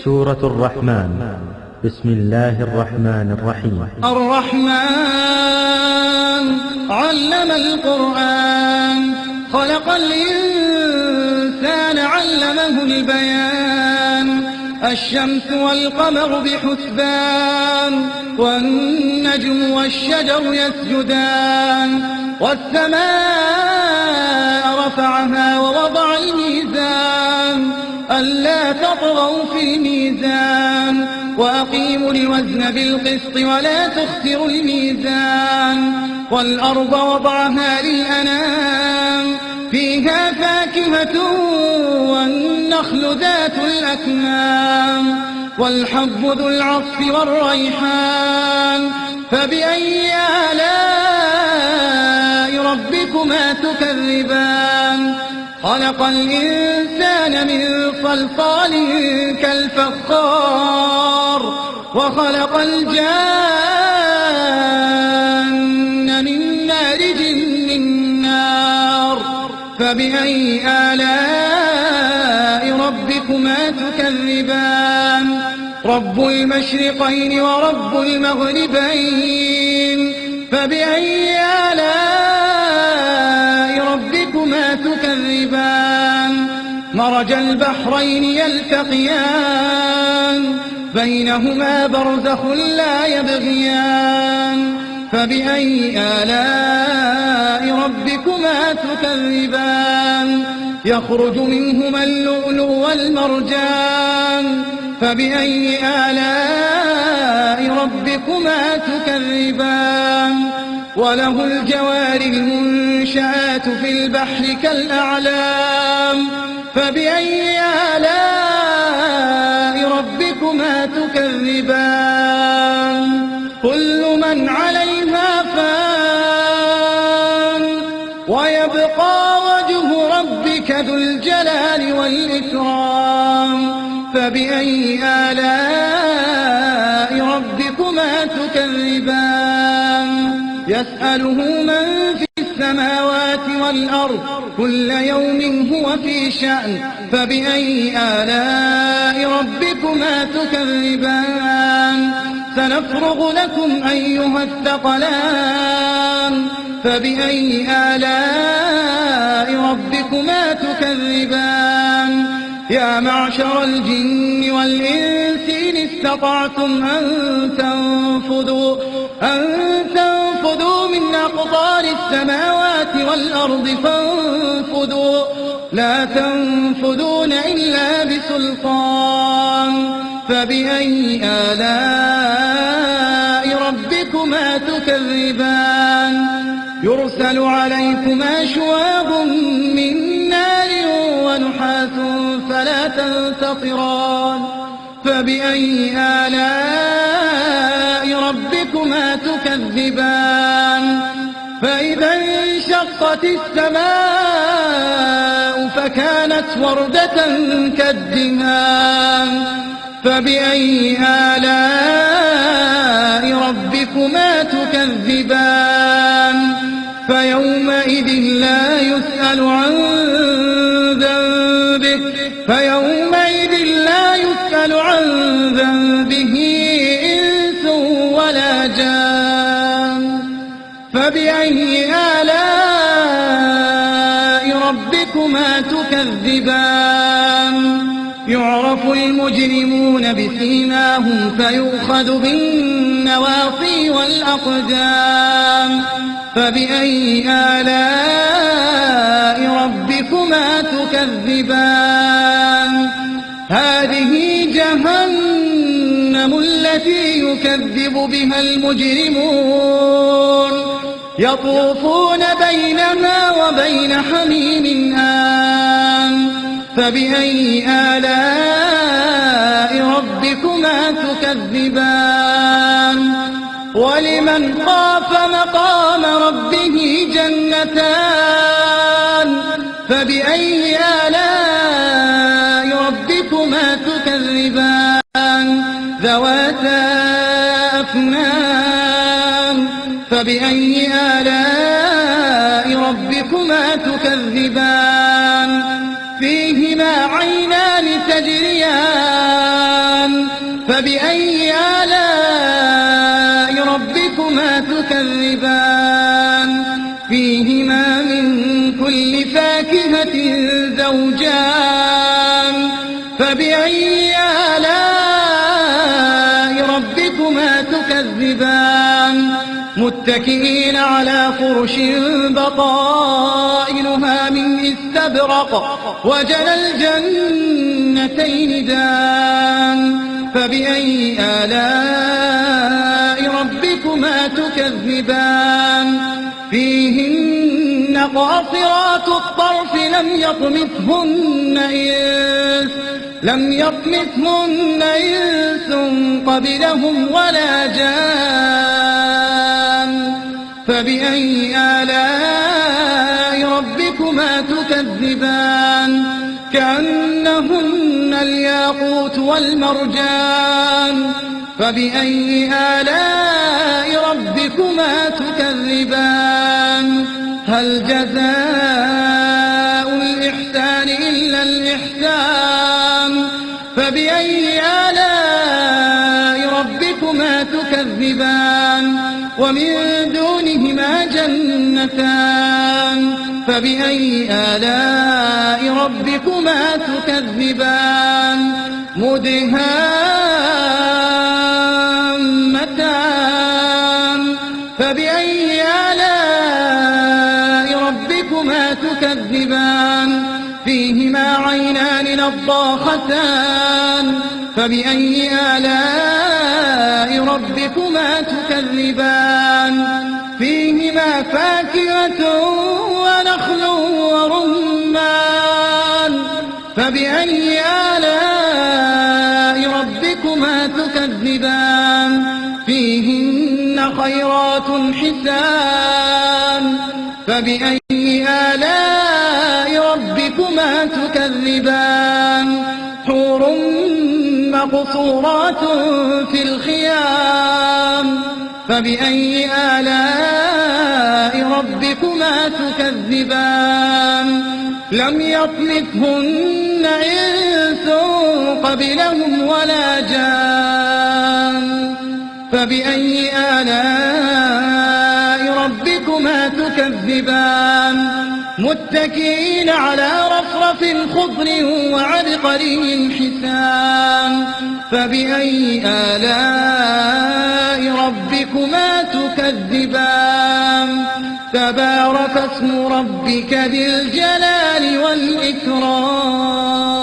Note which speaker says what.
Speaker 1: سورة الرحمن. بسم الله الرحمن الرحيم.
Speaker 2: الرحمن علم القرآن خلق الإنسان علمه البيان الشمس والقمر بحسبان والنجم والشجر يسجدان والسماء رفعها ووضع الميزان ألا تطغوا في الميزان وأقيموا الوزن بالقسط ولا تخسروا الميزان والأرض وضعها للأنام فيها فاكهة والنخل ذات الأكمام والحب ذو العصف والريحان فبأي آلاء ربكما تكذبان خلق الإنسان من صلصال كالفخار وخلق الجان من مارج من نار فبأي آلاء ربكما تكذبان رب المشرقين ورب المغربين فبأي آلاء ربكما تكذبان مرج البحرين يلتقيان بينهما برزخ لا يبغيان فبأي آلاء ربكما تكذبان يخرج منهما اللؤلؤ والمرجان فبأي آلاء ربكما تكذبان وله الجوار المنشآت في البحر كالأعلام فبأي آلاء ربكما تكذبان كل من عليها فان ويبقى وجه ربك ذو الجلال والإكرام فبأي آلاء ربكما تكذبان يسأله من في السماوات والأرض كل يوم هو في شأن فبأي آلاء ربكما تكذبان سنفرغ لكم أيها الثقلان فبأي آلاء ربكما تكذبان يا معشر الجن والإنس إن استطعتم أن تنفذوا من أقطار السماوات والأرض فانفذوا لا تنفذون إلا بسلطان فبأي آلاء ربكما تكذبان يرسل عليكما شواظ من نار ونحاس فلا تنتصران فبأي آلاء ربكما تكذبان فإذا انشقت السماء فكانت وردة كالدهان فبأي آلاء ربكما تكذبان فيومئذ لا يسأل عن ذنبه إنس ولا جان فبأي آلاء ربكما تكذبان يعرف المجرمون بسيماهم فيؤخذ بالنواصي والأقدام فبأي آلاء ربكما تكذبان هذه جهنم التي يكذب بها المجرمون يطوفون بينها وبين حميم آن فبأي آلاء ربكما تكذبان ولمن خاف مقام ربه جنتان فبأي آلاء ربكما تكذبان ذواتا أفنان فبأي آلاء ربكما تكذبان فيهما عينان تجريان فبأي آلاء ربكما تكذبان فيهما من كل فاكهة زوجان فبأي آلاء ربكما تكذبان متكئين على فرش بطائنها من استبرق وجنى الجنتين دان فبأي آلاء ربكما تكذبان فيهن قاصرات الطرف لم يطمثهن إنس قبلهم ولا جان فبأي آلاء ربكما تكذبان كأنهن الياقوت والمرجان فبأي آلاء ربكما تكذبان هل جزاء الإحسان إلا الإحسان فبأي آلاء ربكما تكذبان ومن دونهما جنتان فبأي آلاء ربكما تكذبان مدهامتان فبأي آلاء ربكما تكذبان فيهما عينان نضاختان فبأي آلاء ربكما تكذبان فيهما فاكهة ونخل ورمان فبأي آلاء ربكما تكذبان فيهن خيرات حسان فبأي آلاء ربكما تكذبان حور مقصورات في الخيام فبأي آلاء ربكما تكذبان لم يطمثهن إنس قبلهم ولا جان فبأي آلاء ربكما تكذبان متكئين على رفرف خضر وعبقري حسان فبأي آلاء ربكما تكذبان تبارك اسم ربك ذي الجلال والإكرام